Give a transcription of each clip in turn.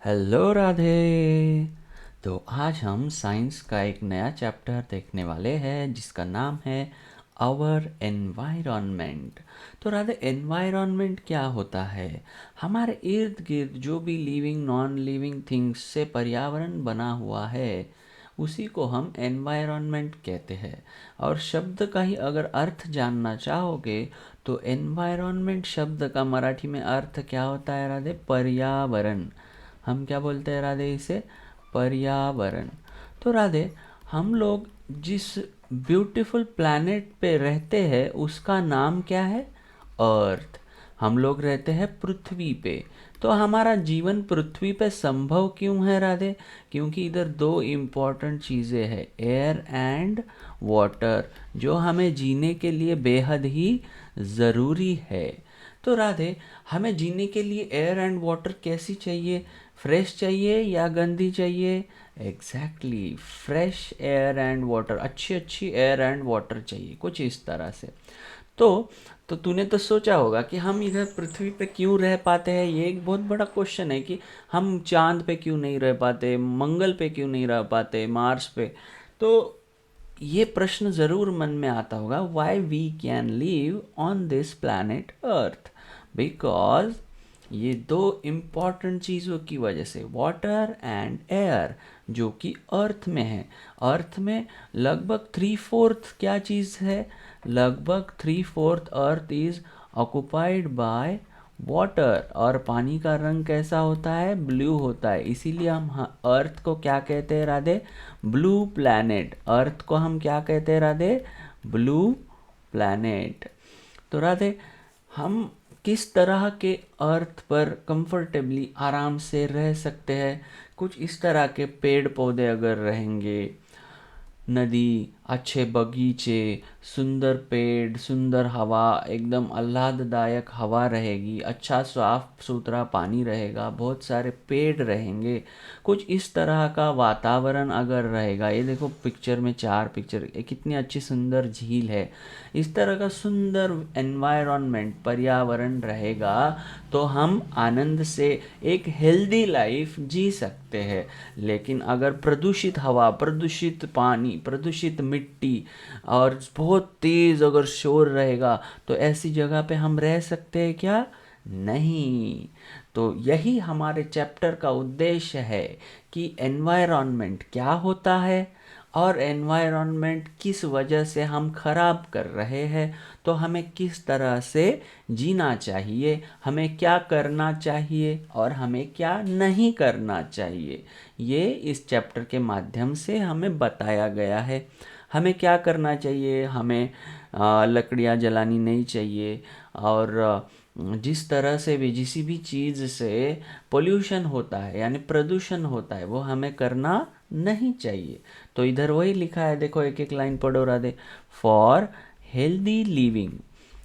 Hello Radhe. तो आज हम साइंस का एक नया चैप्टर देखने वाले हैं जिसका नाम है आवर एनवायरनमेंट। तो राधे, एनवायरनमेंट क्या होता है? हमारे इर्द गिर्द जो भी लिविंग नॉन लिविंग थिंग्स से पर्यावरण बना हुआ है उसी को हम एनवायरनमेंट कहते हैं। और शब्द का ही अगर अर्थ जानना चाहोगे तो एनवायरनमेंट शब्द का मराठी में अर्थ क्या होता है राधे? पर्यावरण। हम क्या बोलते हैं राधे? इसे पर्यावरण। तो राधे, हम लोग जिस ब्यूटीफुल प्लैनेट पे रहते हैं उसका नाम क्या है? अर्थ। हम लोग रहते हैं पृथ्वी पे। तो हमारा जीवन पृथ्वी पे संभव क्यों है राधे? क्योंकि इधर दो इम्पॉर्टेंट चीज़ें हैं, एयर एंड वाटर, जो हमें जीने के लिए बेहद ही ज़रूरी है। तो राधे, हमें जीने के लिए एयर एंड वाटर कैसी चाहिए? फ्रेश चाहिए या गंदी चाहिए? Exactly, fresh air and water, अच्छी अच्छी एयर एंड वाटर चाहिए, कुछ इस तरह से। तो तो तूने तो सोचा होगा कि हम इधर पृथ्वी पे क्यों रह पाते हैं। ये एक बहुत बड़ा क्वेश्चन है कि हम चांद पे क्यों नहीं रह पाते, मंगल पे क्यों नहीं रह पाते, मार्स पे। तो ये प्रश्न ज़रूर मन में आता होगा, why we can live on this planet earth. Because ये दो इम्पॉर्टेंट चीज़ों की वजह से, वाटर एंड एयर, जो कि अर्थ में है। अर्थ में लगभग 3/4 क्या चीज़ है? लगभग 3/4 earth is occupied by water. और पानी का रंग कैसा होता है? ब्लू होता है। इसीलिए हम अर्थ को क्या कहते हैं राधे? Blue planet. अर्थ को हम क्या कहते हैं राधे? Blue planet. तो राधे, हम किस तरह के अर्थ पर कंफर्टेबली आराम से रह सकते हैं? कुछ इस तरह के पेड़ पौधे अगर रहेंगे, नदी, अच्छे बगीचे, सुंदर पेड़, सुंदर हवा, एकदम आह्लाददायक हवा रहेगी, अच्छा साफ सुथरा पानी रहेगा, बहुत सारे पेड़ रहेंगे, कुछ इस तरह का वातावरण अगर रहेगा। ये देखो पिक्चर में 4 पिक्चर, कितनी अच्छी सुंदर झील है। इस तरह का सुंदर एनवायरनमेंट, पर्यावरण रहेगा तो हम आनंद से एक हेल्दी लाइफ जी सकते हैं। लेकिन अगर प्रदूषित हवा, प्रदूषित पानी, प्रदूषित मिट्टी और बहुत तेज़ अगर शोर रहेगा तो ऐसी जगह पे हम रह सकते हैं क्या? नहीं। तो यही हमारे चैप्टर का उद्देश्य है कि एनवायरनमेंट क्या होता है और एनवायरनमेंट किस वजह से हम खराब कर रहे हैं, तो हमें किस तरह से जीना चाहिए, हमें क्या करना चाहिए और हमें क्या नहीं करना चाहिए। ये इस चैप्टर के माध्यम से हमें बताया गया है। हमें क्या करना चाहिए? हमें लकड़ियाँ जलानी नहीं चाहिए। और जिस तरह से भी जिसी भी चीज़ से पोल्यूशन होता है यानी प्रदूषण होता है वो हमें करना नहीं चाहिए। तो इधर वही लिखा है, देखो एक एक लाइन पढ़ो राधे। फॉर हेल्दी लिविंग,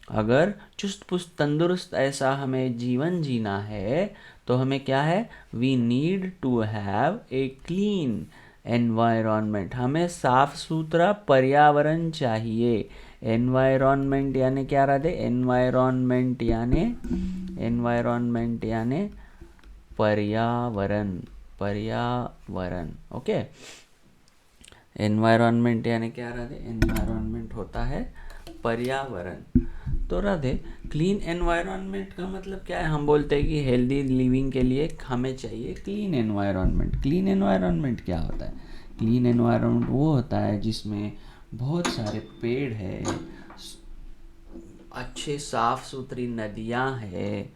अगर चुस्त पुस्त तंदुरुस्त ऐसा हमें जीवन जीना है तो हमें क्या है? We need to have a clean environment. हमें साफ सुथरा पर्यावरण चाहिए। एनवायरनमेंट यानी क्या राधे? एनवायरनमेंट यानी पर्यावरण। पर्यावरण, ओके। एनवायरनमेंट यानी क्या राधे? एनवायरनमेंट होता है पर्यावरण। तो राधे, क्लीन एनवायरनमेंट का मतलब क्या है? हम बोलते हैं कि हेल्दी लिविंग के लिए हमें चाहिए क्लीन एनवायरनमेंट। क्लीन एनवायरनमेंट क्या होता है? क्लीन एनवायरनमेंट वो होता है जिसमें बहुत सारे पेड़ है, अच्छे साफ सुथरी नदियाँ है,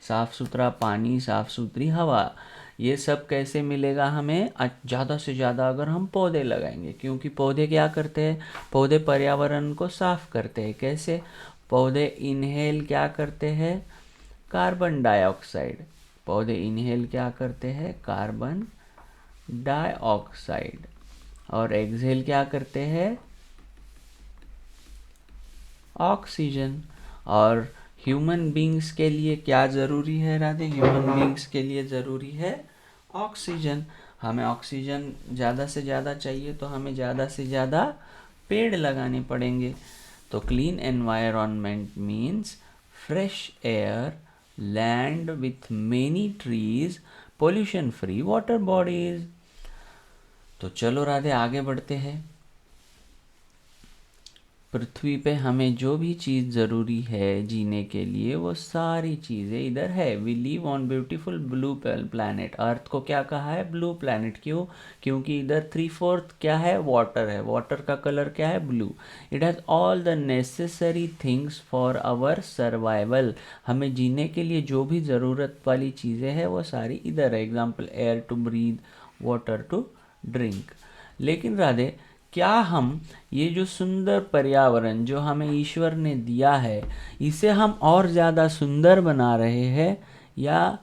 साफ सुथरा पानी, साफ सुथरी हवा। ये सब कैसे मिलेगा हमें? ज़्यादा से ज़्यादा अगर हम पौधे लगाएंगे, क्योंकि पौधे क्या करते हैं? पौधे पर्यावरण को साफ करते हैं। कैसे? पौधे इनहेल क्या करते हैं? Carbon dioxide. पौधे इनहेल क्या करते हैं? Carbon dioxide. और एक्सहेल क्या करते हैं? ऑक्सीजन। और ह्यूमन बींग्स के लिए क्या ज़रूरी है राधे? ह्यूमन बींग्स के लिए ज़रूरी है ऑक्सीजन। हमें ऑक्सीजन ज़्यादा से ज़्यादा चाहिए तो हमें ज़्यादा से ज़्यादा पेड़ लगाने पड़ेंगे। तो clean environment means fresh air, land with many trees, pollution free water bodies. तो चलो राधे आगे बढ़ते हैं। पृथ्वी पे हमें जो भी चीज़ ज़रूरी है जीने के लिए वो सारी चीज़ें इधर है। We live on beautiful blue planet. Earth को क्या कहा है? Blue planet. क्यों? क्योंकि इधर 3/4 क्या है? वाटर है। वाटर का कलर क्या है? Blue. It has all the necessary things for our survival. हमें जीने के लिए जो भी ज़रूरत वाली चीज़ें हैं वो सारी इधर है। Example, air to breathe, water to drink. लेकिन राधे, क्या हम ये जो सुंदर पर्यावरण जो हमें ईश्वर ने दिया है इसे हम और ज़्यादा सुंदर बना रहे हैं या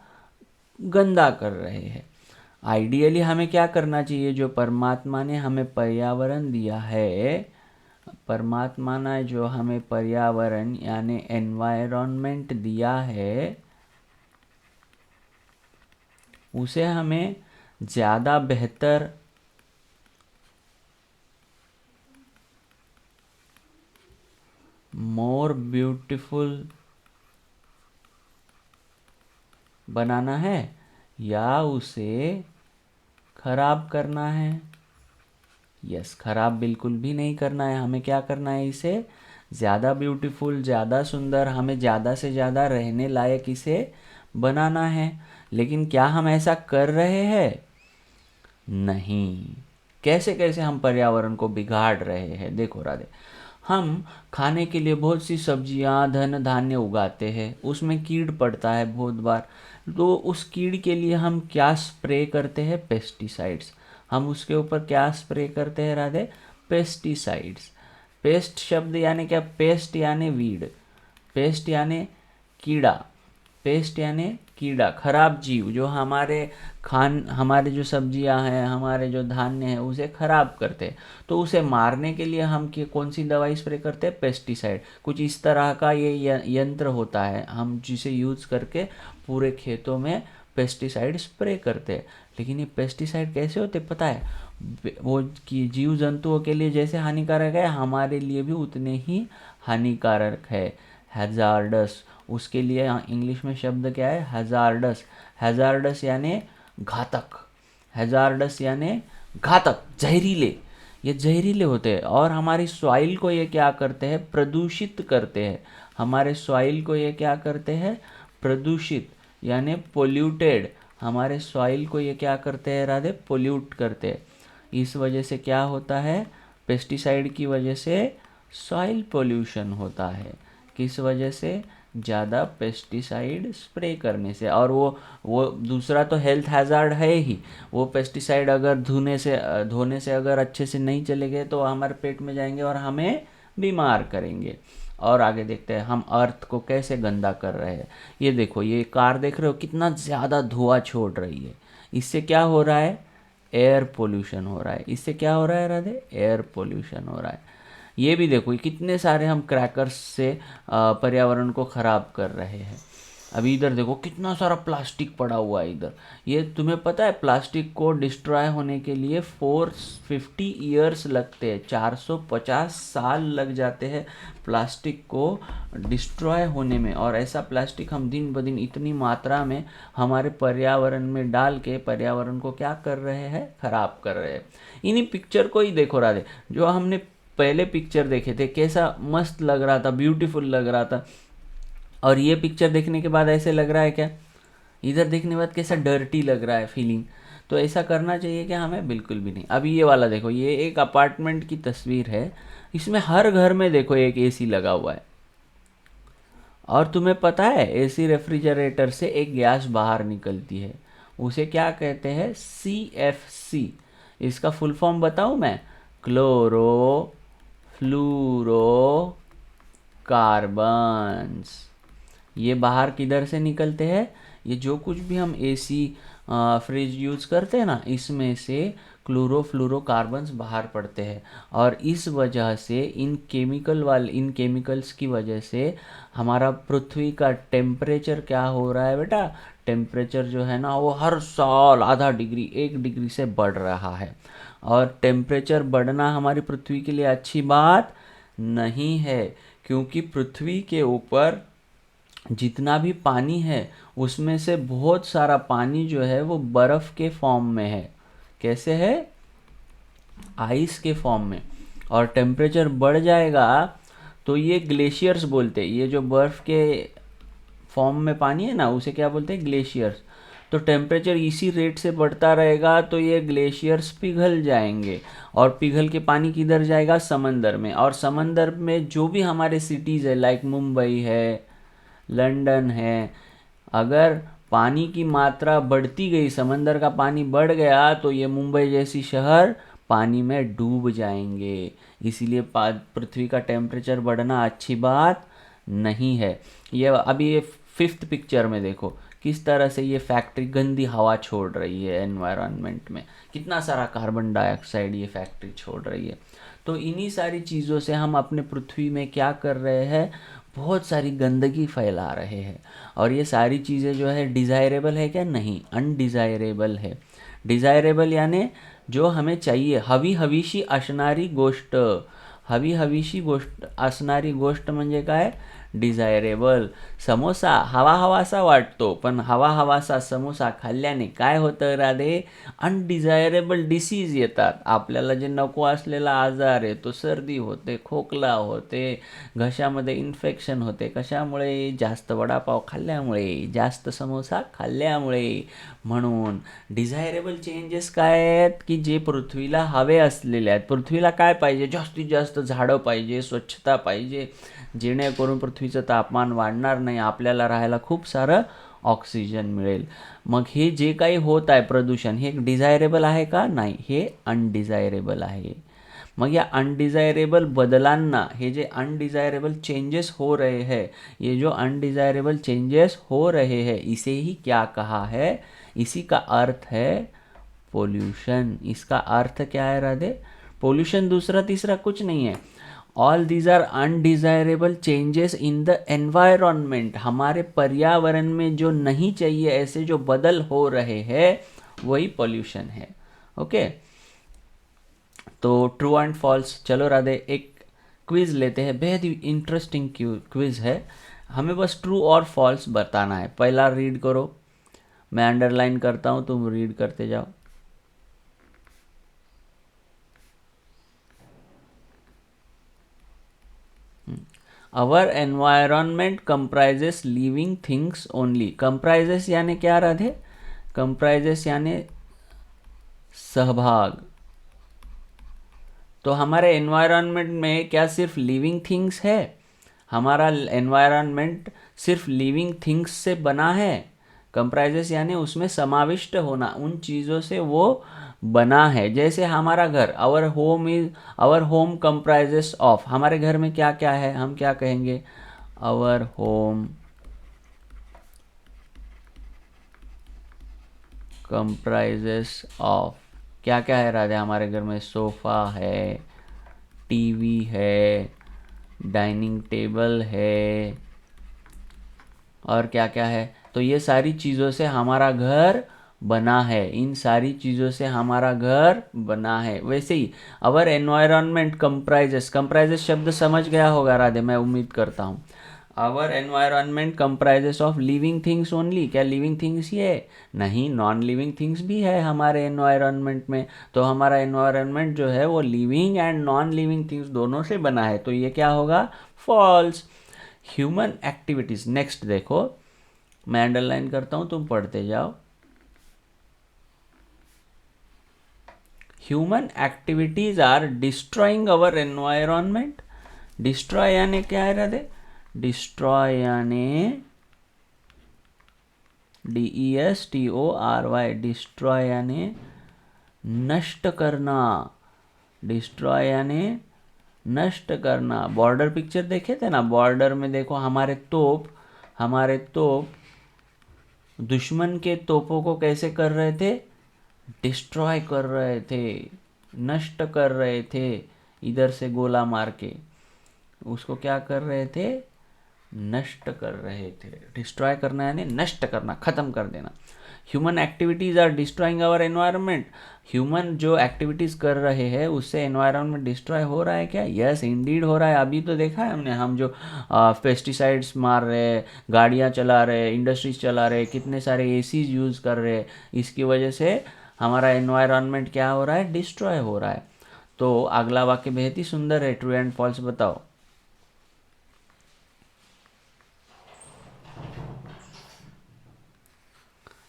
गंदा कर रहे हैं? आइडियली हमें क्या करना चाहिए? जो परमात्मा ने हमें पर्यावरण दिया है, परमात्मा ने जो हमें पर्यावरण यानी एनवायरनमेंट दिया है उसे हमें ज़्यादा बेहतर, मोर ब्यूटीफुल बनाना है या उसे खराब करना है? यस, खराब बिल्कुल भी नहीं करना है। हमें क्या करना है? इसे ज़्यादा ब्यूटीफुल, ज़्यादा सुंदर, हमें ज़्यादा से ज़्यादा रहने लायक इसे बनाना है। लेकिन क्या हम ऐसा कर रहे हैं? नहीं। कैसे कैसे हम पर्यावरण को बिगाड़ रहे हैं? देखो राधे, हम खाने के लिए बहुत सी सब्जियां, धन धान्य उगाते हैं, उसमें कीड़ पड़ता है बहुत बार। तो उस कीड़ के लिए हम क्या स्प्रे करते हैं? पेस्टिसाइड्स। हम उसके ऊपर क्या स्प्रे करते हैं राधे? पेस्टिसाइड्स। पेस्ट शब्द यानी क्या? पेस्ट यानी वीड, पेस्ट यानी कीड़ा, पेस्ट यानी कीड़ा, खराब जीव जो हमारे जो सब्जियां हैं, हमारे जो धान्य है उसे खराब करते हैं। तो उसे मारने के लिए हम कौन सी दवाई स्प्रे करते हैं? पेस्टिसाइड। कुछ इस तरह का ये यंत्र होता है, हम जिसे यूज़ करके पूरे खेतों में पेस्टिसाइड स्प्रे करते हैं। लेकिन ये पेस्टिसाइड कैसे होते पता है? वो कि जीव जंतुओं के लिए जैसे हानिकारक है हमारे लिए भी उतने ही हानिकारक है। हैजार्डस, उसके लिए इंग्लिश में शब्द क्या है? हैजार्डस। हैजार्डस यानी घातक। हैजार्डस यानी घातक, जहरीले। ये जहरीले होते हैं और हमारी सॉइल को ये क्या करते हैं? प्रदूषित करते हैं। हमारे सॉइल को ये क्या करते हैं? प्रदूषित यानी पोल्यूटेड। हमारे सॉइल को ये क्या करते हैं राधे? पोल्यूट करते हैं। इस वजह से क्या होता है? पेस्टिसाइड की वजह से सॉइल पोल्यूशन होता है। किस वजह से? ज़्यादा पेस्टिसाइड स्प्रे करने से। और वो दूसरा तो हेल्थ हैज़ार्ड है ही। वो पेस्टिसाइड अगर धोने से अगर अच्छे से नहीं चले गए तो हमारे पेट में जाएंगे और हमें बीमार करेंगे। और आगे देखते हैं हम अर्थ को कैसे गंदा कर रहे हैं। ये देखो, ये कार देख रहे हो कितना ज़्यादा धुआं छोड़ रही है। इससे क्या हो रहा है? एयर पोल्यूशन हो रहा है। इससे क्या हो रहा है राधे? एयर पोल्यूशन हो रहा है। ये भी देखो, कितने सारे हम क्रैकर्स से पर्यावरण को ख़राब कर रहे हैं। अभी इधर देखो कितना सारा प्लास्टिक पड़ा हुआ है इधर। ये तुम्हें पता है प्लास्टिक को डिस्ट्रॉय होने के लिए 450 ईयर्स लगते हैं, 450 साल लग जाते हैं प्लास्टिक को डिस्ट्रॉय होने में। और ऐसा प्लास्टिक हम दिन ब दिन इतनी मात्रा में हमारे पर्यावरण में डाल के पर्यावरण को क्या कर रहे हैं? ख़राब कर रहे हैं। इन्हीं पिक्चर को ही देखो राधे, जो हमने पहले पिक्चर देखे थे कैसा मस्त लग रहा था, ब्यूटीफुल लग रहा था। और ये पिक्चर देखने के बाद ऐसे लग रहा है क्या? इधर देखने के बाद कैसा डर्टी लग रहा है फीलिंग। तो ऐसा करना चाहिए क्या हमें? बिल्कुल भी नहीं। अभी ये वाला देखो, ये एक अपार्टमेंट की तस्वीर है। इसमें हर घर में देखो एक एसी लगा हुआ है। और तुम्हें पता है एसी रेफ्रिजरेटर से एक गैस बाहर निकलती है, उसे क्या कहते हैं? CFC। इसका फुल फॉर्म बताऊं मैं? Chloro fluoro carbons. ये बाहर किधर से निकलते हैं? ये जो कुछ भी हम एसी फ्रिज यूज़ करते हैं ना, इसमें से क्लोरोफ्लोरोकार्बन्स बाहर पड़ते हैं। और इस वजह से इन केमिकल्स की वजह से हमारा पृथ्वी का टेम्परेचर क्या हो रहा है बेटा? टेम्परेचर जो है ना वो हर साल आधा डिग्री 1 डिग्री से बढ़ रहा है। और टेम्परेचर बढ़ना हमारी पृथ्वी के लिए अच्छी बात नहीं है, क्योंकि पृथ्वी के ऊपर जितना भी पानी है उसमें से बहुत सारा पानी जो है वो बर्फ़ के फॉर्म में है। कैसे है? आइस के फॉर्म में। और टेम्परेचर बढ़ जाएगा तो ये ग्लेशियर्स बोलते हैं। ये जो बर्फ़ के फॉर्म में पानी है ना, उसे क्या बोलते हैं? ग्लेशियर्स। तो टेम्परेचर इसी रेट से बढ़ता रहेगा तो ये ग्लेशियर्स पिघल जाएंगे, और पिघल के पानी किधर जाएगा? समंदर में। और समंदर में जो भी हमारे सिटीज़ है, लाइक मुंबई है, लंदन है, अगर पानी की मात्रा बढ़ती गई, समंदर का पानी बढ़ गया, तो ये मुंबई जैसी शहर पानी में डूब जाएंगे। इसीलिए पृथ्वी का टेम्परेचर बढ़ना अच्छी बात नहीं है। ये अभी ये फिफ्थ पिक्चर में देखो किस तरह से ये फैक्ट्री गंदी हवा छोड़ रही है एनवायरनमेंट में, कितना सारा कार्बन डाइऑक्साइड ये फैक्ट्री छोड़ रही है। तो इन्हीं सारी चीज़ों से हम अपने पृथ्वी में क्या कर रहे हैं? बहुत सारी गंदगी फैला रहे हैं। और ये सारी चीज़ें जो है डिज़ायरेबल है क्या? नहीं, अनडिज़ायरेबल है। डिज़ायरेबल यानी जो हमें चाहिए, हवी हवीशी असणारी गोष्ट। हवी हवीशी गोष्ट असणारी गोष्ट म्हणजे काय? डिझायरेबल. समोसा हवा हवासा वाटतो, पण हवा हवासा समोसा खाल्ल्याने काय होतं राधे? अनडिझायरेबल डिसीज येतात. आपल्याला जे नको असलेला आजार आहे, तो सर्दी होते, खोकला होते, घशामध्ये इन्फेक्शन होते. कशामुळे? जास्त वडापाव खाल्ल्यामुळे, जास्त समोसा खाल्ल्यामुळे. म्हणून डिझायरेबल चेंजेस काय आहेत? की जे पृथ्वीला हवे असलेले आहेत. पृथ्वीला काय पाहिजे? जास्तीत जास्त झाडं पाहिजे, स्वच्छता पाहिजे, जेणेकरून पृथ्वीचं तापमान वाढणार नाही, आपल्याला राहायला खूप सारं ऑक्सिजन मिळेल. मग हे जे काही होत आहे प्रदूषण, हे डिझायरेबल आहे का? नाही, हे अनडिझायरेबल आहे. मग या अनडिज़ायरेबल बदलांना, हे जे अनडिज़ायरेबल चेंजेस हो रहे हैं, ये जो अनडिज़ायरेबल चेंजेस हो रहे हैं, इसे ही क्या कहा है? इसी का अर्थ है पोल्यूशन। इसका अर्थ क्या है राधे? पोल्यूशन दूसरा तीसरा कुछ नहीं है। All these are undesirable changes in the environment. हमारे पर्यावरण में जो नहीं चाहिए, ऐसे जो बदल हो रहे हैं, वही पोल्यूशन है। ओके, तो ट्रू एंड फॉल्स। चलो राधे, एक क्विज़ लेते हैं, बेहद ही इंटरेस्टिंग क्विज़ है। हमें बस ट्रू और फॉल्स बताना है। पहला रीड करो, मैं अंडरलाइन करता हूँ, तुम रीड करते जाओ। Our environment comprises living things only. Comprises यानी क्या राधे? कंप्राइजेस यानी सहभाग। तो हमारे एनवायरनमेंट में क्या सिर्फ लिविंग थिंग्स है? हमारा एनवायरनमेंट सिर्फ लिविंग थिंग्स से बना है? कंप्राइजेस यानी उसमें समाविष्ट होना, उन चीज़ों से वो बना है। जैसे हमारा घर, आवर होम कंप्राइजेस ऑफ। हमारे घर में क्या क्या है? हम क्या कहेंगे? Our home comprises of. क्या क्या है राधे हमारे घर में? सोफ़ा है, टीवी है, डाइनिंग टेबल है, और क्या क्या है? तो ये सारी चीज़ों से हमारा घर बना है। इन सारी चीज़ों से हमारा घर बना है। वैसे ही अवर एनवायरनमेंट कंप्राइजेस, कंप्राइजेस शब्द समझ गया होगा राधे, मैं उम्मीद करता हूँ। Our environment comprises of living things only. क्या लिविंग थिंग्स ही है? नहीं, नॉन लिविंग थिंग्स भी है हमारे एनवायरनमेंट में। तो हमारा एनवायरनमेंट जो है वो living and non living things दोनों से बना है। तो ये क्या होगा? फॉल्स। Human activities. नेक्स्ट देखो, मैं अंडरलाइन करता हूँ, तुम पढ़ते जाओ। Human activities are destroying our environment. Destroy यानी क्या है राधे? डिस्ट्रॉय यानी DESTORY। डिस्ट्रॉय यानी नष्ट करना। डिस्ट्रॉय यानी नष्ट करना। बॉर्डर पिक्चर देखे थे ना? बॉर्डर में देखो हमारे तोप दुश्मन के तोपों को कैसे कर रहे थे? डिस्ट्रॉय कर रहे थे, नष्ट कर रहे थे। इधर से गोला मार के उसको क्या कर रहे थे? नष्ट कर रहे थे। डिस्ट्रॉय करना यानी नष्ट करना, ख़त्म कर देना। Human activities are destroying our environment. Human जो एक्टिविटीज़ कर रहे हैं उससे एनवायरनमेंट डिस्ट्रॉय हो रहा है क्या? यस इंडीड हो रहा है। अभी तो देखा है हमने, हम जो पेस्टिसाइड्स मार रहे हैं, गाड़ियाँ चला रहे हैं, इंडस्ट्रीज चला रहे हैं, कितने सारे एसीज यूज़ कर रहे हैं, इसकी वजह से हमारा एनवायरनमेंट क्या हो रहा है? डिस्ट्रॉय हो रहा है। तो अगला वाक्य बेहद ही सुंदर है, ट्रू एंड फॉल्स बताओ।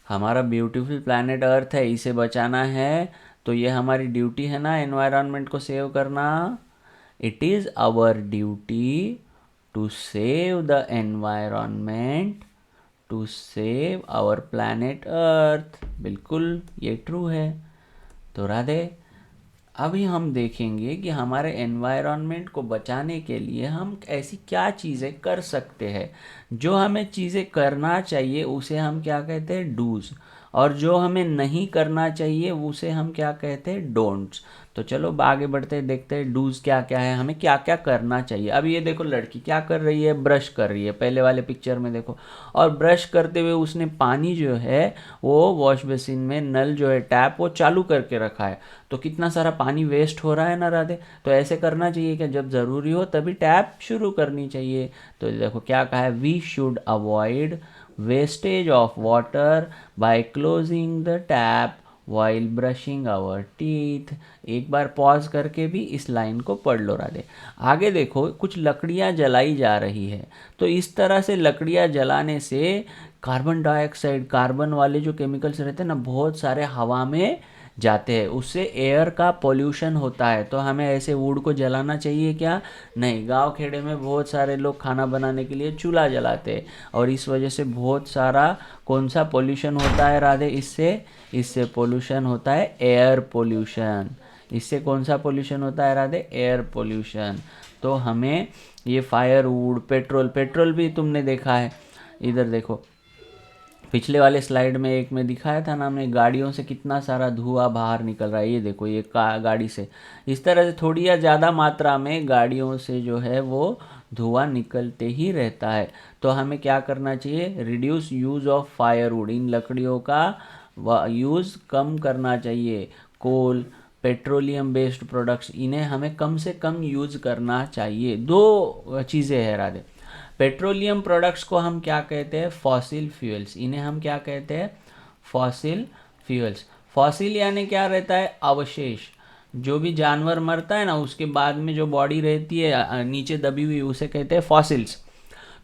हमारा ब्यूटीफुल प्लैनेट अर्थ है, इसे बचाना है, तो ये हमारी ड्यूटी है ना, एनवायरनमेंट को सेव करना। It is our duty to save the environment, to save our planet earth. बिल्कुल ये ट्रू है। तो राधे, अभी हम देखेंगे कि हमारे एनवायरनमेंट को बचाने के लिए हम ऐसी क्या चीज़ें कर सकते हैं। जो हमें चीज़ें करना चाहिए उसे हम क्या कहते हैं? डूज। और जो हमें नहीं करना चाहिए उसे हम क्या कहते हैं? डोंट्स। तो चलो आगे बढ़ते हैं, देखते हैं डूज क्या क्या है, हमें क्या क्या करना चाहिए। अब ये देखो, लड़की क्या कर रही है? ब्रश कर रही है, पहले वाले पिक्चर में देखो। और ब्रश करते हुए उसने पानी जो है वो वॉश बेसिन में, नल जो है टैप वो चालू करके रखा है। तो कितना सारा पानी वेस्ट हो रहा है ना राधे। तो ऐसे करना चाहिए कि जब ज़रूरी हो तभी टैप शुरू करनी चाहिए। तो देखो क्या कहा है, we should avoid wastage of water by closing the tap while brushing our teeth. एक बार पॉज करके भी इस लाइन को पढ़ लो राधे। आगे देखो, कुछ लकड़ियाँ जलाई जा रही है। तो इस तरह से लकड़ियाँ जलाने से कार्बन डाइऑक्साइड, कार्बन वाले जो केमिकल्स रहते हैं ना, बहुत सारे हवा में जाते हैं, उससे एयर का पोल्यूशन होता है। तो हमें ऐसे वुड को जलाना चाहिए क्या? नहीं। गांव खेड़े में बहुत सारे लोग खाना बनाने के लिए चूल्हा जलाते हैं, और इस वजह से बहुत सारा कौन सा पोल्यूशन होता है राधे? इससे पोल्यूशन होता है एयर पोल्यूशन। इससे कौन सा पोल्यूशन होता है राधे? Air pollution. तो हमें ये फायरवुड, पेट्रोल भी तुमने देखा है, इधर देखो पिछले वाले स्लाइड में एक में दिखाया था ना हमने, गाड़ियों से कितना सारा धुआं बाहर निकल रहा है। ये देखो, ये गाड़ी से इस तरह से थोड़ी या ज़्यादा मात्रा में गाड़ियों से जो है वो धुआं निकलते ही रहता है। तो हमें क्या करना चाहिए? रिड्यूस यूज़ ऑफ फायरवुड, इन लकड़ियों का यूज़ कम करना चाहिए। कोल, पेट्रोलियम बेस्ड प्रोडक्ट्स, इन्हें हमें कम से कम यूज़ करना चाहिए। दो चीज़ें हैं राधे। पेट्रोलियम प्रोडक्ट्स को हम क्या कहते हैं? Fossil fuels. इन्हें हम क्या कहते हैं? Fossil fuels. फॉसिल यानी क्या रहता है? अवशेष। जो भी जानवर मरता है ना, उसके बाद में जो बॉडी रहती है नीचे दबी हुई, उसे कहते हैं फॉसिल्स।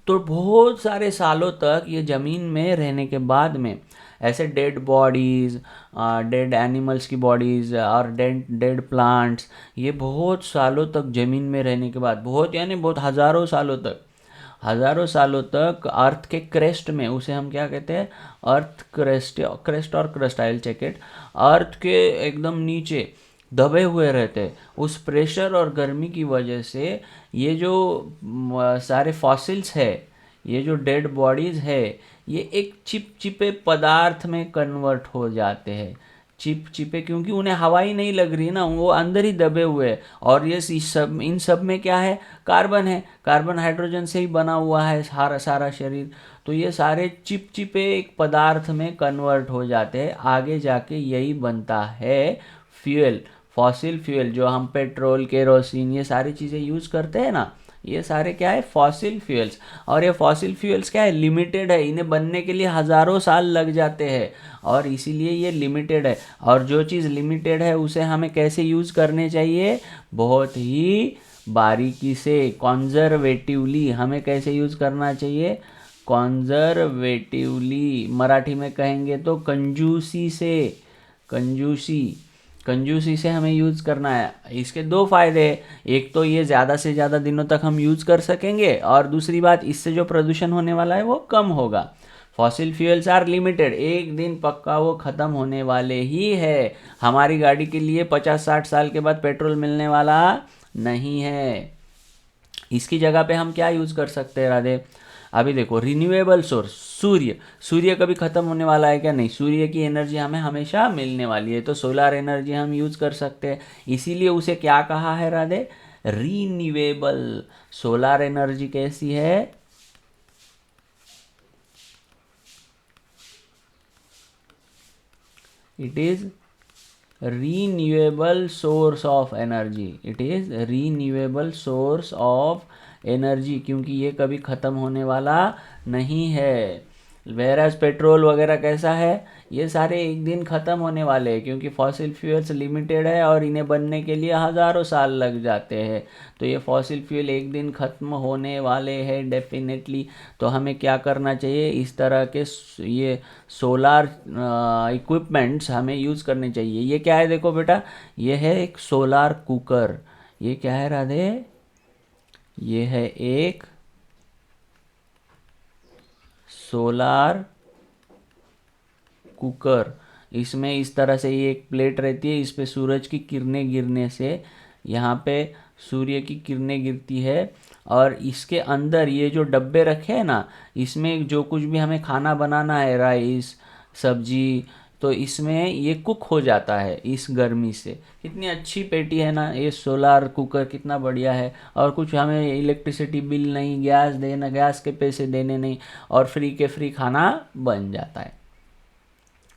तो बहुत सारे सालों तक ये ज़मीन में रहने के बाद में ऐसे डेड बॉडीज़, डेड एनिमल्स की बॉडीज़ और डेड प्लांट्स, ये बहुत सालों तक ज़मीन में रहने के बाद, बहुत यानी बहुत हज़ारों सालों तक अर्थ के क्रेस्ट में, उसे हम क्या कहते हैं? अर्थ क्रेस्ट और crust, I will check it. Earth के एकदम नीचे दबे हुए रहते हैं। उस प्रेशर और गर्मी की वजह से ये जो सारे फॉसिल्स है, ये जो डेड बॉडीज़ है, ये एक चिपचिपे पदार्थ में कन्वर्ट हो जाते हैं। चिपचिपे क्योंकि उन्हें हवा ही नहीं लग रही ना, वो अंदर ही दबे हुए हैं। और ये इन सब में क्या है? कार्बन है। कार्बन हाइड्रोजन से ही बना हुआ है सारा शरीर। तो ये सारे चिपचिपे एक पदार्थ में कन्वर्ट हो जाते हैं, आगे जाके यही बनता है फ्यूल, फॉसिल फ्यूल। जो हम पेट्रोल, केरोसिन, ये सारी चीज़ें यूज़ करते हैं ना, ये सारे क्या है? Fossil fuels. और ये फॉसिल फ्यूल्स क्या है? लिमिटेड है, इन्हें बनने के लिए हज़ारों साल लग जाते हैं, और इसीलिए ये लिमिटेड है। और जो चीज़ लिमिटेड है उसे हमें कैसे यूज़ करने चाहिए? बहुत ही बारीकी से, कॉन्जर्वेटिवली। हमें कैसे यूज़ करना चाहिए? कॉन्जर्वेटिवली। मराठी में कहेंगे तो कंजूसी से, कंजूसी से हमें यूज़ करना है। इसके दो फ़ायदे हैं, एक तो ये ज़्यादा से ज़्यादा दिनों तक हम यूज़ कर सकेंगे, और दूसरी बात, इससे जो प्रदूषण होने वाला है वो कम होगा। फॉसिल फ्यूल्स आर लिमिटेड, एक दिन पक्का वो ख़त्म होने वाले ही है। हमारी गाड़ी के लिए 50-60 साल के बाद पेट्रोल मिलने वाला नहीं है। इसकी जगह पे हम क्या यूज़ कर सकते हैं राधे? अभी देखो, रिन्यूएबल सोर्स, सूर्य कभी ख़त्म होने वाला है क्या? नहीं, सूर्य की एनर्जी हमें हमेशा मिलने वाली है। तो सोलर एनर्जी हम यूज़ कर सकते हैं, इसीलिए उसे क्या कहा है राधे? रिन्यूएबल। सोलर एनर्जी कैसी है? It is renewable source of energy, it is renewable source of energy, क्योंकि ये कभी ख़त्म होने वाला नहीं है। वेराज पेट्रोल वगैरह कैसा है, ये सारे एक दिन ख़त्म होने वाले हैं, क्योंकि फॉसिल फ्यूल्स लिमिटेड है और इन्हें बनने के लिए हज़ारों साल लग जाते हैं। तो ये फॉसिल फ्यूल एक दिन ख़त्म होने वाले हैं डेफिनेटली। तो हमें क्या करना चाहिए, इस तरह के ये सोलार इक्विपमेंट्स हमें यूज़ करने चाहिए। ये क्या है देखो बेटा, ये है एक सोलार कुकर। ये क्या है राधे, ये है एक सोलार कुकर। इसमें इस तरह से ये एक प्लेट रहती है, इस पे सूरज की किरणें गिरने से, यहाँ पे सूर्य की किरणें गिरती है, और इसके अंदर ये जो डब्बे रखे हैं ना, इसमें जो कुछ भी हमें खाना बनाना है, राइस, सब्जी, तो इसमें ये कुक हो जाता है इस गर्मी से। कितनी अच्छी पेटी है ना ये सोलार कुकर, कितना बढ़िया है। और कुछ हमें इलेक्ट्रिसिटी बिल नहीं, गैस देना, गैस के पैसे देने नहीं, और फ्री के फ्री खाना बन जाता है।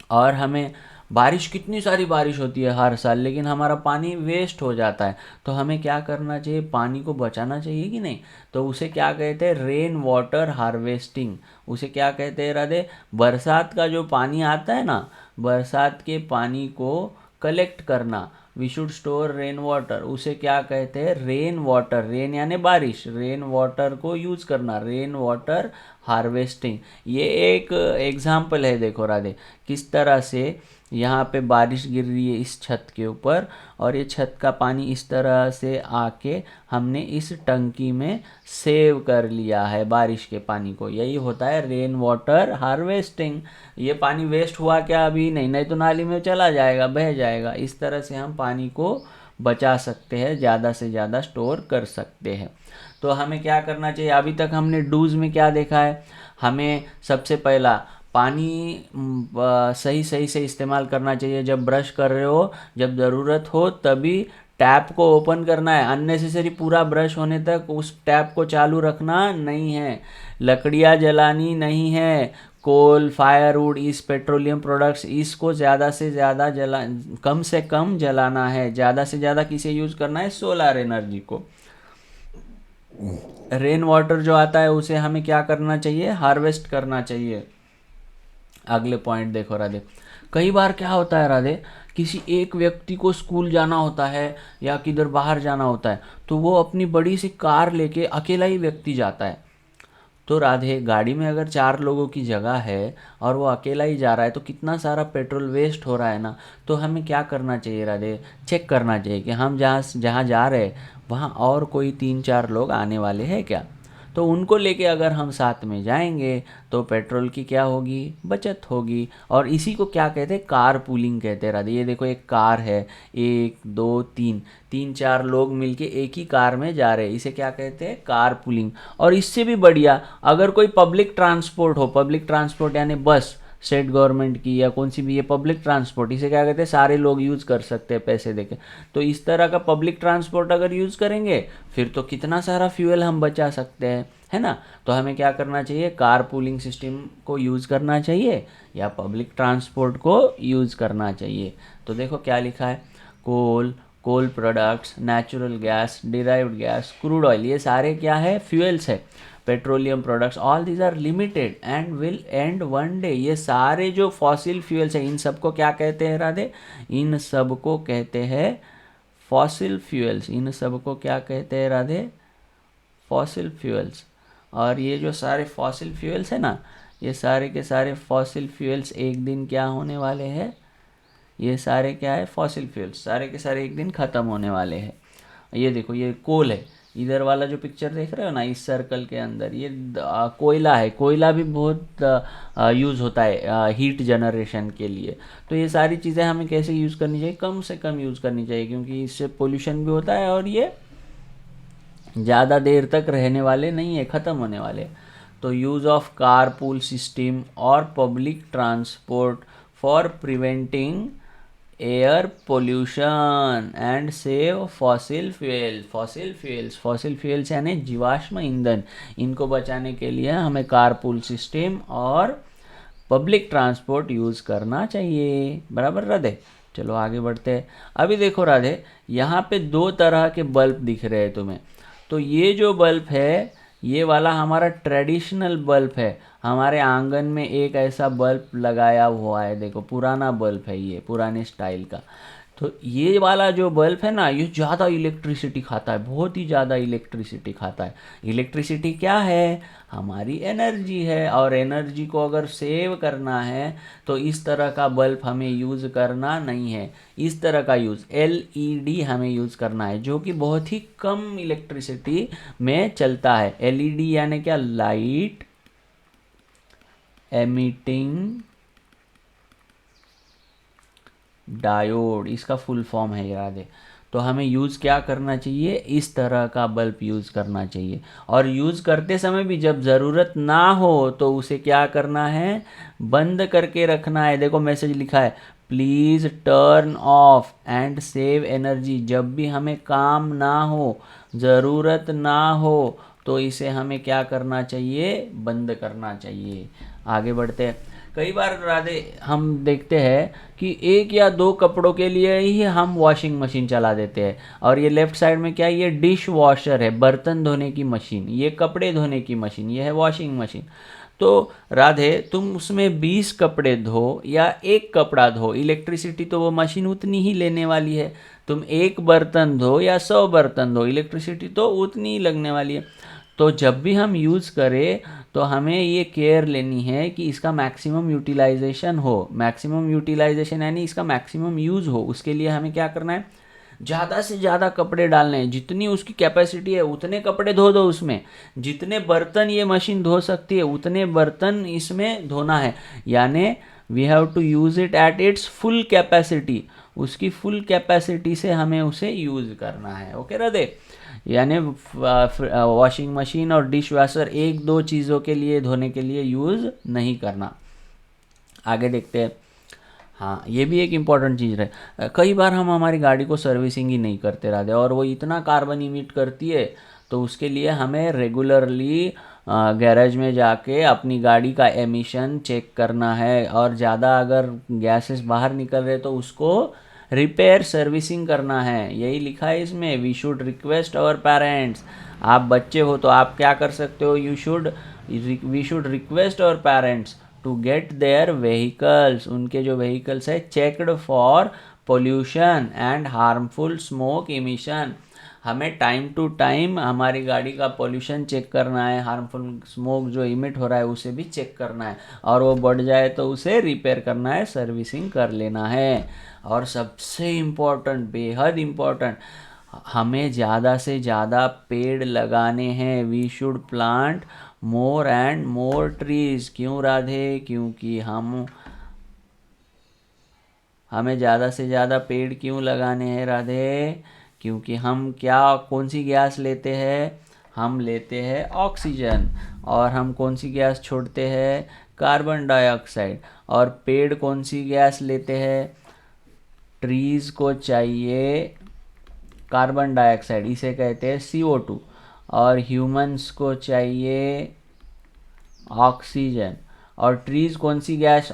और हमें बारिश, कितनी सारी बारिश होती है हर साल, लेकिन हमारा पानी वेस्ट हो जाता है। तो हमें क्या करना चाहिए, पानी को बचाना चाहिए कि नहीं। तो उसे क्या कहते हैं, रेन वाटर हार्वेस्टिंग। उसे क्या कहते हैं राधे, बरसात का जो पानी आता है ना, बरसात के पानी को कलेक्ट करना, we should store rain water, उसे क्या कहते हैं, रेन वाटर। रेन यानी बारिश, रेन वाटर को यूज़ करना, रेन वाटर हार्वेस्टिंग। ये एक एग्जाम्पल है, देखो राधे, किस तरह से यहाँ पे बारिश गिर रही है इस छत के ऊपर, और ये छत का पानी इस तरह से आके हमने इस टंकी में सेव कर लिया है बारिश के पानी को। यही होता है रेन वाटर हार्वेस्टिंग। ये पानी वेस्ट हुआ क्या, अभी नहीं, नहीं तो नाली में चला जाएगा, बह जाएगा। इस तरह से हम पानी को बचा सकते हैं, ज़्यादा से ज़्यादा स्टोर कर सकते हैं। तो हमें क्या करना चाहिए, अभी तक हमने डूज में क्या देखा है, हमें सबसे पहला पानी सही सही से इस्तेमाल करना चाहिए। जब ब्रश कर रहे हो, जब ज़रूरत हो तभी टैप को ओपन करना है। अननेसेसरी पूरा ब्रश होने तक उस टैप को चालू रखना नहीं है। लकड़ियाँ जलानी नहीं है, कोल, फायरवुड, इस पेट्रोलियम प्रोडक्ट्स, इसको ज़्यादा से ज़्यादा कम से कम जलाना है। ज़्यादा से ज़्यादा किसे यूज़ करना है, सोलर एनर्जी को। रेन वाटर जो आता है उसे हमें क्या करना चाहिए, हार्वेस्ट करना चाहिए। अगले पॉइंट देखो राधे, कई बार क्या होता है राधे, किसी एक व्यक्ति को स्कूल जाना होता है या किधर बाहर जाना होता है, तो वो अपनी बड़ी सी कार लेके अकेला ही व्यक्ति जाता है। तो राधे, गाड़ी में अगर 4 लोगों की जगह है और वो अकेला ही जा रहा है, तो कितना सारा पेट्रोल वेस्ट हो रहा है ना। तो हमें क्या करना चाहिए राधे, चेक करना चाहिए कि हम जहाँ जहाँ जा रहे हैं वहाँ और कोई 3-4 लोग आने वाले हैं क्या। तो उनको लेके अगर हम साथ में जाएंगे तो पेट्रोल की क्या होगी, बचत होगी। और इसी को क्या कहते हैं, कार पूलिंग कहते हैं राधे। ये देखो, एक कार है, 1 2 3, 3-4 लोग मिलके एक ही कार में जा रहे हैं, इसे क्या कहते हैं, कार पूलिंग। और इससे भी बढ़िया, अगर कोई पब्लिक ट्रांसपोर्ट हो, पब्लिक ट्रांसपोर्ट यानी बस, स्टेट गवर्नमेंट की या कौन सी भी ये पब्लिक ट्रांसपोर्ट, इसे क्या कहते हैं, सारे लोग यूज़ कर सकते हैं पैसे देके। तो इस तरह का पब्लिक ट्रांसपोर्ट अगर यूज़ करेंगे फिर तो कितना सारा फ्यूल हम बचा सकते हैं, है ना। तो हमें क्या करना चाहिए, कार पूलिंग सिस्टम को यूज़ करना चाहिए या पब्लिक ट्रांसपोर्ट को यूज़ करना चाहिए। तो देखो क्या लिखा है, coal products, natural gas, derived gas, crude oil, ये सारे क्या है, फ्यूल्स है। Petroleum products, all these are limited and will end one day. ये सारे जो फॉसिल फ्यूल्स हैं, इन सबको क्या कहते हैं राधे, इन सबको कहते हैं फॉसिल फ्यूल्स। इन सबको क्या कहते हैं राधे, फॉसिल फ्यूल्स। और ये जो सारे फॉसिल फ्यूल्स है ना, ये सारे के सारे फॉसिल फ्यूल्स एक दिन क्या होने वाले हैं, ये सारे क्या है, फॉसिल फ्यूल्स, सारे के सारे एक दिन ख़त्म होने वाले हैं। ये देखो, ये कोल है, इधर वाला जो पिक्चर देख रहे हो ना, इस सर्कल के अंदर ये कोयला है। कोयला भी बहुत यूज़ होता है हीट जनरेशन के लिए। तो ये सारी चीज़ें हमें कैसे यूज़ करनी चाहिए, कम से कम यूज़ करनी चाहिए, क्योंकि इससे पोल्यूशन भी होता है और ये ज़्यादा देर तक रहने वाले नहीं है, ख़त्म होने वाले। तो use of car pool system और public transport for preventing air pollution and save fossil fuels. Fossil fuels यानी जीवाश्म ईंधन, इनको बचाने के लिए हमें कार पूल सिस्टम और पब्लिक ट्रांसपोर्ट यूज़ करना चाहिए। बराबर राधे? चलो आगे बढ़ते हैं। अभी देखो राधे, यहाँ पे दो तरह के बल्ब दिख रहे हैं तुम्हें। तो ये जो बल्ब है, ये वाला हमारा ट्रेडिशनल बल्ब है। हमारे आंगन में एक ऐसा बल्ब लगाया हुआ है, देखो पुराना बल्ब है, ये पुराने स्टाइल का। तो ये वाला जो बल्ब है ना, ये ज़्यादा इलेक्ट्रिसिटी खाता है, बहुत ही ज़्यादा इलेक्ट्रिसिटी खाता है। इलेक्ट्रिसिटी क्या है? हमारी एनर्जी है, और एनर्जी को अगर सेव करना है तो इस तरह का बल्ब हमें यूज़ करना नहीं है। इस तरह का यूज़ एलईडी हमें यूज़ करना है, जो कि बहुत ही कम इलेक्ट्रिसिटी में चलता है। एलईडी यानी क्या? लाइट एमिटिंग डायोड, इसका फुल फॉर्म है, याद है। तो हमें यूज़ क्या करना चाहिए? इस तरह का बल्ब यूज़ करना चाहिए। और यूज़ करते समय भी जब ज़रूरत ना हो तो उसे क्या करना है? बंद करके रखना है। देखो मैसेज लिखा है, please turn off and save energy. जब भी हमें काम ना हो, ज़रूरत ना हो, तो इसे हमें क्या करना चाहिए? बंद करना चाहिए। आगे बढ़ते हैं। कई बार राधे हम देखते हैं कि एक या दो कपड़ों के लिए ही हम वॉशिंग मशीन चला देते हैं। और ये लेफ्ट साइड में क्या है? ये डिश वॉशर है, बर्तन धोने की मशीन। ये कपड़े धोने की मशीन, ये है वॉशिंग मशीन। तो राधे तुम उसमें 20 कपड़े धो या एक कपड़ा धो, इलेक्ट्रिसिटी तो वो मशीन उतनी ही लेने वाली है। तुम एक बर्तन धो या 100 बर्तन धो, इलेक्ट्रिसिटी तो उतनी ही लगने वाली है। तो जब भी हम यूज़ करें तो हमें ये केयर लेनी है कि इसका मैक्सिमम यूटिलाइजेशन हो। मैक्सिमम यूटिलाइजेशन यानी इसका मैक्सिमम यूज़ हो। उसके लिए हमें क्या करना है? ज़्यादा से ज़्यादा कपड़े डालने हैं, जितनी उसकी कैपेसिटी है उतने कपड़े धो दो उसमें। जितने बर्तन ये मशीन धो सकती है उतने बर्तन इसमें धोना है। यानी we have to use it at its full capacity. उसकी फुल कैपेसिटी से हमें उसे यूज़ करना है। ओके राधे? यानी वॉशिंग मशीन और डिश वॉशर एक दो चीज़ों के लिए धोने के लिए यूज़ नहीं करना। आगे देखते हैं। हाँ, ये भी एक इम्पॉर्टेंट चीज़ है। कई बार हम हमारी गाड़ी को सर्विसिंग ही नहीं करते रहते, और वो इतना कार्बन इमिट करती है, तो उसके लिए हमें रेगुलरली गैरेज में जाके अपनी गाड़ी का एमिशन चेक करना है। और ज़्यादा अगर गैसेस बाहर निकल रहे तो उसको रिपेयर सर्विसिंग करना है। यही लिखा है इसमें, we should request our parents. आप बच्चे हो तो आप क्या कर सकते हो? We should request our parents to get their vehicles, उनके जो व्हीकल्स है, checked for pollution and harmful smoke emission. हमें टाइम टू टाइम हमारी गाड़ी का पोल्यूशन चेक करना है, हार्मफुल स्मोक जो इमिट हो रहा है उसे भी चेक करना है, और वो बढ़ जाए तो उसे रिपेयर करना है, सर्विसिंग कर लेना है। और सबसे इम्पोर्टेंट, बेहद इम्पोर्टेंट, हमें ज़्यादा से ज़्यादा पेड़ लगाने हैं। We should plant more and more trees. क्यों राधे? क्योंकि हमें ज़्यादा से ज़्यादा पेड़ क्यों लगाने हैं राधे? क्योंकि हम कौन सी गैस लेते हैं? हम लेते हैं ऑक्सीजन। और हम कौन सी गैस छोड़ते हैं? Carbon dioxide. और पेड़ कौन सी गैस लेते हैं? ट्रीज़ को चाहिए कार्बन डाइऑक्साइड, इसे कहते हैं CO2। और ह्यूमंस को चाहिए ऑक्सीजन। और ट्रीज़ कौन सी गैस,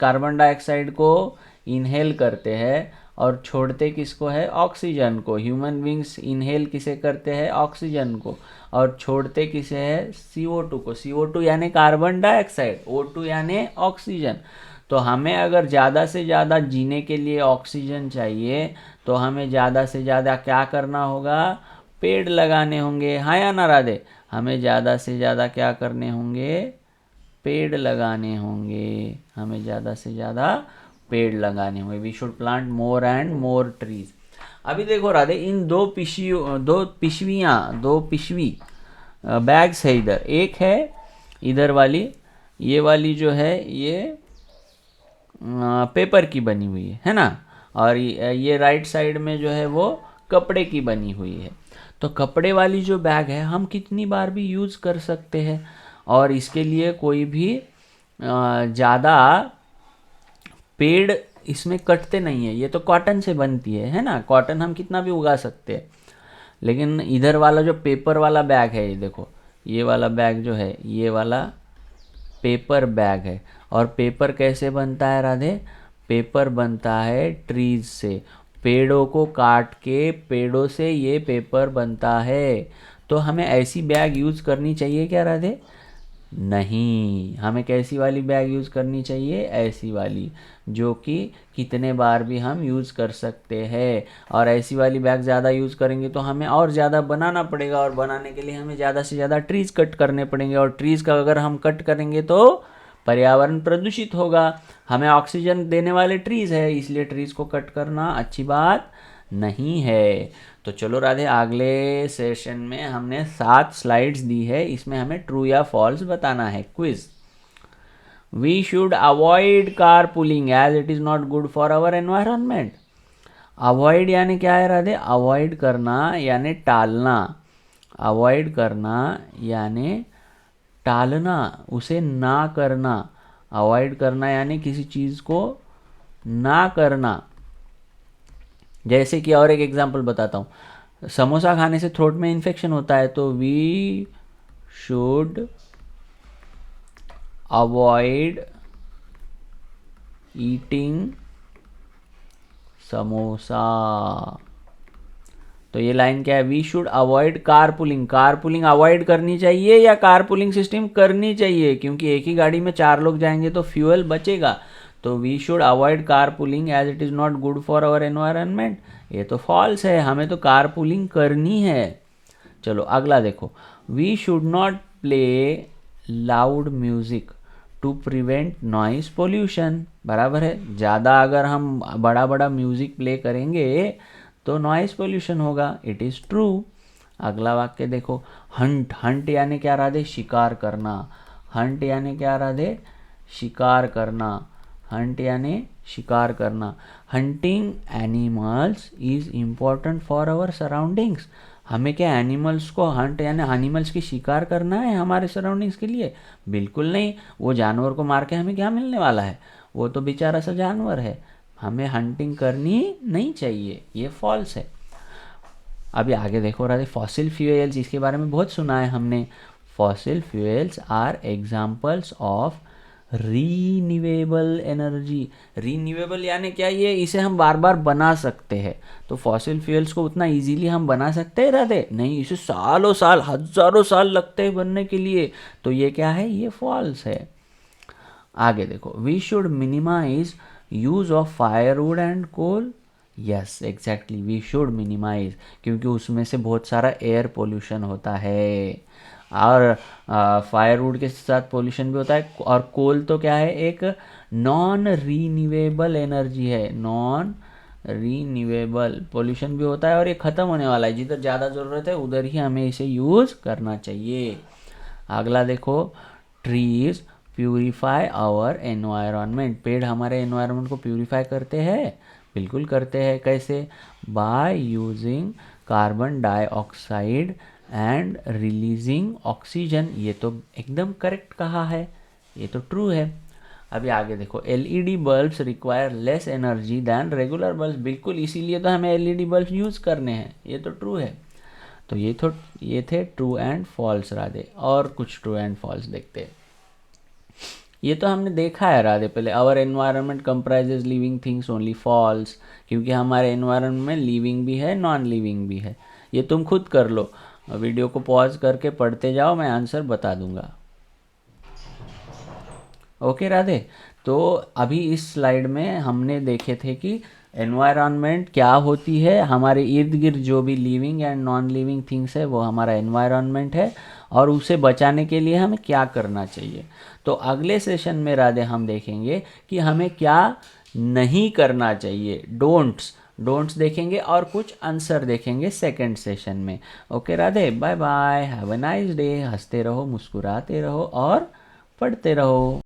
कार्बन डाइऑक्साइड को इनहेल करते हैं और छोड़ते किसको है? ऑक्सीजन को। ह्यूमन बींग्स इनहेल किसे करते हैं? ऑक्सीजन को। और छोड़ते किसे है? CO2 को। CO2 यानी कार्बन डाइऑक्साइड, O2 यानी ऑक्सीजन। तो हमें अगर ज़्यादा से ज़्यादा जीने के लिए ऑक्सीजन चाहिए तो हमें ज़्यादा से ज़्यादा क्या करना होगा? पेड़ लगाने होंगे। हाँ या ना राधे? हमें ज़्यादा से ज़्यादा क्या करने होंगे? पेड़ लगाने होंगे। हमें ज़्यादा से ज़्यादा पेड़ लगाने होंगे। We should plant more and more trees. अभी देखो राधे, इन दो पिशवी बैग्स है इधर। एक है इधर वाली, ये वाली जो है ये पेपर की बनी हुई है ना? और ये राइट साइड में जो है वो कपड़े की बनी हुई है। तो कपड़े वाली जो बैग है हम कितनी बार भी यूज़ कर सकते हैं, और इसके लिए कोई भी ज़्यादा पेड़ इसमें कटते नहीं है। ये तो कॉटन से बनती है ना? कॉटन हम कितना भी उगा सकते हैं। लेकिन इधर वाला जो पेपर वाला बैग है, ये देखो, ये वाला बैग जो है, ये वाला पेपर बैग है। और पेपर कैसे बनता है राधे? पेपर बनता है ट्रीज से, पेड़ों को काट के पेड़ों से ये पेपर बनता है। तो हमें ऐसी बैग यूज़ करनी चाहिए क्या राधे? नहीं, हमें कैसी वाली बैग यूज़ करनी चाहिए? ऐसी वाली, जो कि कितने बार भी हम यूज़ कर सकते हैं। और ऐसी वाली बैग ज़्यादा यूज़ करेंगे तो हमें और ज़्यादा बनाना पड़ेगा, और बनाने के लिए हमें ज़्यादा से ज़्यादा ट्रीज़ कट करने पड़ेंगे, और ट्रीज़ का अगर हम कट करेंगे तो पर्यावरण प्रदूषित होगा। हमें ऑक्सीजन देने वाले ट्रीज़ है, इसलिए ट्रीज़ को कट करना अच्छी बात नहीं है। तो चलो राधे, अगले सेशन में हमने 7 स्लाइड्स दी है, इसमें हमें ट्रू या फॉल्स बताना है। Quiz. We should avoid car pooling as it is not good for our environment. Avoid यानी क्या है राधे? अवॉइड करना यानी टालना। अवॉइड करना यानी टालना, उसे ना करना। अवॉइड करना यानी किसी चीज़ को ना करना। जैसे कि और एक एग्जांपल बताता हूँ, समोसा खाने से थ्रोट में इन्फेक्शन होता है, तो we should avoid eating samosa. तो ये लाइन क्या है? We should avoid car pooling. Car pooling avoid करनी चाहिए या कार पुलिंग सिस्टम करनी चाहिए? क्योंकि एक ही गाड़ी में 4 लोग जाएंगे तो फ्यूल बचेगा। तो we should avoid car pooling as it is not good for our environment. ये तो फॉल्स है, हमें तो कार पुलिंग करनी है। चलो अगला देखो, we should not play loud music to prevent noise pollution. बराबर है, ज़्यादा अगर हम बड़ा बड़ा म्यूजिक प्ले करेंगे तो नॉइस पोल्यूशन होगा। It is true. अगला वाक्य देखो, हंट। हंट यानी क्या राधे? शिकार करना। हंट यानी क्या राधे? शिकार करना। हंट यानी शिकार करना। Hunting animals is important for our surroundings. हमें क्या एनिमल्स को हंट यानी एनिमल्स की शिकार करना है हमारे सराउंडिंग्स के लिए? बिल्कुल नहीं। वो जानवर को मार के हमें क्या मिलने वाला है? वो तो बेचारा सा जानवर है। हमें हंटिंग करनी नहीं चाहिए, ये फॉल्स है। अभी आगे देखो राधे, फॉसिल फ्यूल्स, इसके बारे में बहुत सुना है हमने। Fossil fuels are examples of renewable energy. Renewable यानी क्या? ये इसे हम बार बार बना सकते हैं। तो फॉसिल फ्यूल्स को उतना इजीली हम बना सकते हैं राधे? नहीं, इसे सालों साल, हजारों साल लगते हैं बनने के लिए। तो ये क्या है? ये फॉल्स है। आगे देखो, we should minimise use of firewood and coal. Yes exactly, we should minimise, क्योंकि उसमें से बहुत सारा एयर पोल्यूशन होता है, और फायरवुड के साथ पोल्यूशन भी होता है। और कोल तो क्या है? एक नॉन रीन्यूएबल एनर्जी है। नॉन रीन्यूएबल पोल्यूशन भी होता है, और ये ख़त्म होने वाला है। जिधर ज़्यादा ज़रूरत है उधर ही हमें इसे यूज़ करना चाहिए। अगला देखो, ट्रीज प्यूरिफाई आवर एनवायरनमेंट। पेड़ हमारे एनवायरनमेंट को प्यूरिफाई करते हैं? बिल्कुल करते हैं। कैसे? By using carbon dioxide and releasing oxygen. ये तो एकदम करेक्ट कहा है, ये तो ट्रू है। अभी आगे देखो, LED bulbs require less energy than regular bulb. बिल्कुल, इसीलिए तो हमें एलईडी बल्ब यूज़ करने हैं, ये तो ट्रू है। तो ये थे ट्रू एंड फॉल्स राधे। और कुछ ट्रू एंड फॉल्स देखते हैं। ये तो हमने देखा है राधे पहले, our environment comprises living things only. False, क्योंकि हमारे एनवायरनमेंट में लिविंग भी है, नॉन लिविंग भी है। ये तुम खुद कर लो, वीडियो को पॉज करके पढ़ते जाओ, मैं आंसर बता दूंगा। ओके राधे, तो अभी इस स्लाइड में हमने देखे थे कि एनवायरनमेंट क्या होती है। हमारे इर्द गिर्द जो भी living and non living things है वो हमारा एनवायरनमेंट है, और उसे बचाने के लिए हमें क्या करना चाहिए। तो अगले सेशन में राधे हम देखेंगे कि हमें क्या नहीं करना चाहिए। डोंट्स देखेंगे, और कुछ आंसर देखेंगे सेकंड सेशन में। Okay Radhe, bye bye, have a nice day. हंसते रहो, मुस्कुराते रहो और पढ़ते रहो।